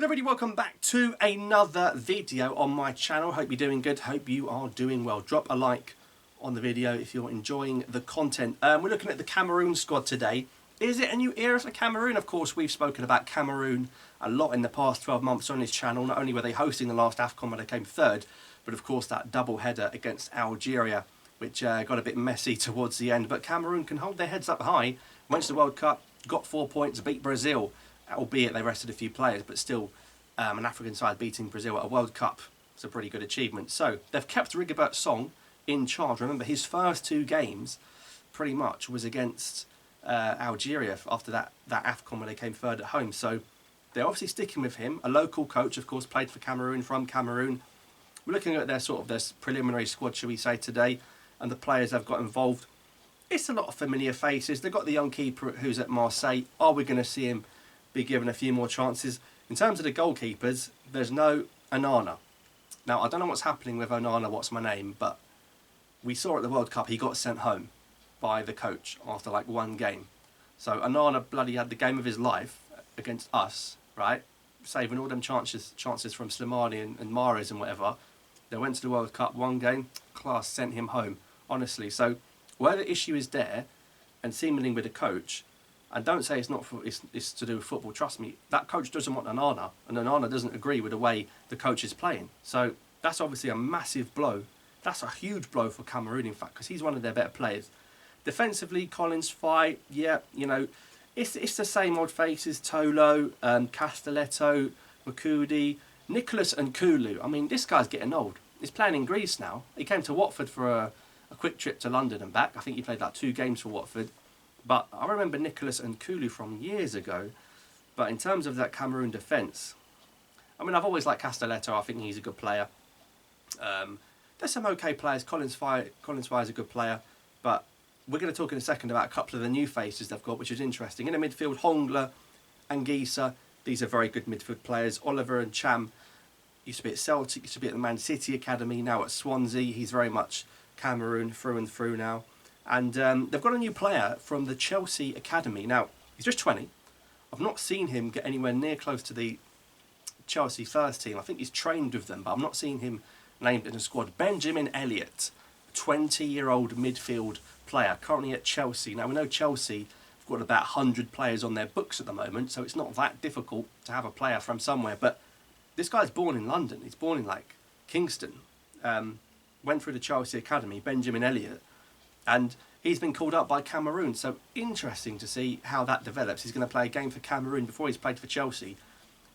everybody, welcome back to another video on my channel. Hope you're doing good, hope you are doing well. Drop a like on the video if you're enjoying the content. We're looking at the Cameroon squad today. Is it a new era for Cameroon? Of course, we've spoken about Cameroon a lot in the past 12 months on this channel. Not only were they hosting the last AFCON where they came third, but of course that double header against Algeria, which got a bit messy towards the end. But Cameroon can hold their heads up high, went to the World Cup, got 4 points, beat Brazil, albeit they rested a few players, but still an African side beating Brazil at a World Cup. It's a pretty good achievement. So they've kept Rigobert Song in charge. Remember, his first 2 games pretty much was against Algeria after that AFCON where they came third at home. So they're obviously sticking with him. A local coach, of course, played for Cameroon, from Cameroon. We're looking at their preliminary squad, shall we say, today, and the players they've got involved. It's a lot of familiar faces. They've got the young keeper who's at Marseille. Are we going to see him be given a few more chances? In terms of the goalkeepers, there's no Onana. Now, I don't know what's happening with Onana, what's my name, but we saw at the World Cup he got sent home by the coach after like 1 game. So Onana bloody had the game of his life against us, right? Saving all them chances from Slimani and Mahrez and whatever. They went to the World Cup, 1 game, class sent him home, honestly. So where the issue is there, and seemingly with the coach, and don't say it's not for, it's to do with football, trust me, that coach doesn't want Onana, and Onana doesn't agree with the way the coach is playing. So that's obviously a massive blow. That's a huge blow for Cameroon, in fact, because he's one of their better players. Defensively, Collins, Fight, yeah, you know, it's the same old faces, Tolo, Castelletto, Makudi, Nicholas and Kulu. I mean, this guy's getting old. He's playing in Greece now. He came to Watford for a quick trip to London and back. I think he played like 2 games for Watford. But I remember Nicholas and Kulu from years ago. But in terms of that Cameroon defence, I mean, I've always liked Castelletto. I think he's a good player. There's some okay players. Collins Fire is a good player. But we're going to talk in a second about a couple of the new faces they've got, which is interesting. In the midfield, Hongler and Gisa. These are very good midfield players. Oliver and Cham used to be at Celtic, used to be at the Man City Academy, now at Swansea. He's very much Cameroon through and through now. And they've got a new player from the Chelsea Academy. Now, he's just 20. I've not seen him get anywhere near close to the Chelsea first team. I think he's trained with them, but I'm not seeing him named in a squad. Benjamin Elliott, 20-year-old midfield player, currently at Chelsea. Now, we know Chelsea have got about 100 players on their books at the moment, so it's not that difficult to have a player from somewhere. But this guy's born in London. He's born in, like, Kingston. Went through the Chelsea Academy, Benjamin Elliott. And he's been called up by Cameroon, so interesting to see how that develops. He's going to play a game for Cameroon before he's played for Chelsea.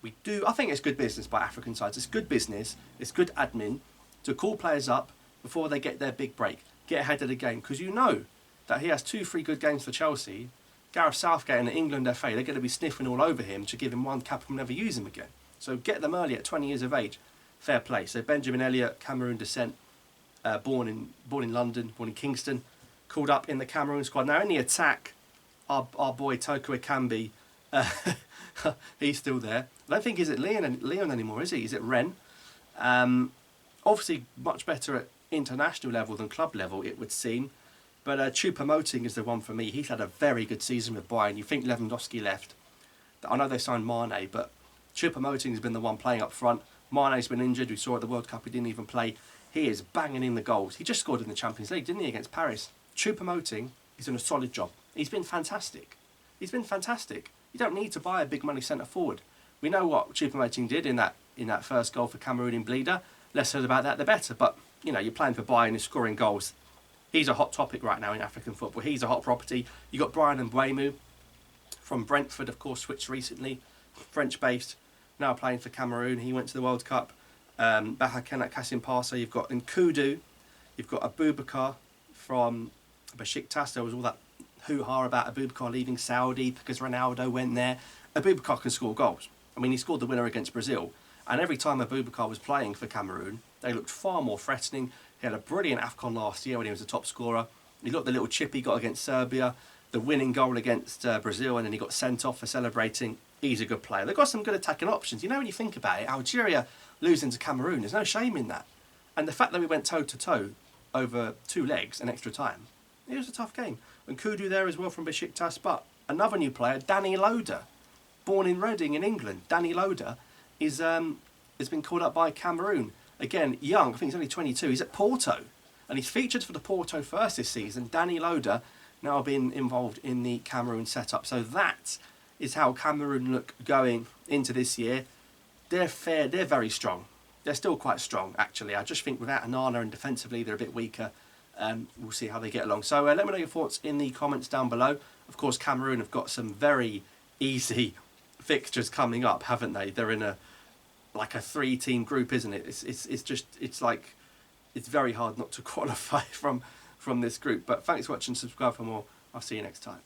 I think it's good business by African sides. It's good business, it's good admin to call players up before they get their big break, get ahead of the game, because you know that he has 2-3 good games for Chelsea. Gareth Southgate and the England FA, they're going to be sniffing all over him to give him 1 cap and never use him again. So get them early at 20 years of age. Fair play. So Benjamin Elliott, Cameroon descent, born in London, born in Kingston, called up in the Cameroon squad. Now in the attack, our boy Toko Ekambi, he's still there. I don't think he's at Leon anymore, is he? He's at Rennes. Obviously much better at international level than club level, it would seem. But Choupo-Moting is the one for me. He's had a very good season with Bayern. You think Lewandowski left. I know they signed Mane, but Choupo-Moting has been the one playing up front. Mane's been injured. We saw at the World Cup he didn't even play. He is banging in the goals. He just scored in the Champions League, didn't he, against Paris? Choupo-Moting is doing a solid job. He's been fantastic. He's been fantastic. You don't need to buy a big money centre forward. We know what Choupo-Moting did in that first goal for Cameroon in Bleeder. Less said about that, the better. But, you know, you're playing for Bayern and scoring goals. He's a hot topic right now in African football. He's a hot property. You got Brian Mbeumo from Brentford, of course, switched recently. French-based, now playing for Cameroon. He went to the World Cup. Bahakenat Kasim-Pasa. You've got Nkudu. You've got Abubakar from Besiktas. There was all that hoo-ha about Abubakar leaving Saudi because Ronaldo went there. Abubakar can score goals. I mean, he scored the winner against Brazil. And every time Abubakar was playing for Cameroon, they looked far more threatening. He had a brilliant AFCON last year when he was the top scorer. He got the little chip he got against Serbia, the winning goal against Brazil, and then he got sent off for celebrating. He's a good player. They've got some good attacking options. You know, when you think about it, Algeria losing to Cameroon, there's no shame in that. And the fact that we went toe-to-toe over 2 legs in extra time, it was a tough game. And Kudu there as well from Besiktas, but another new player, Danny Loader, born in Reading in England. Danny Loader has been called up by Cameroon. Again, young, I think he's only 22. He's at Porto, and he's featured for the Porto first this season. Danny Loader now been involved in the Cameroon setup. So that is how Cameroon look going into this year. They're very strong. They're still quite strong, actually. I just think without Onana and defensively, they're a bit weaker. We'll see how they get along. So let me know your thoughts in the comments down below. Of course, Cameroon have got some very easy fixtures coming up, haven't they? They're in a 3-team group, isn't it? It's very hard not to qualify from this group. But thanks for watching. Subscribe for more. I'll see you next time.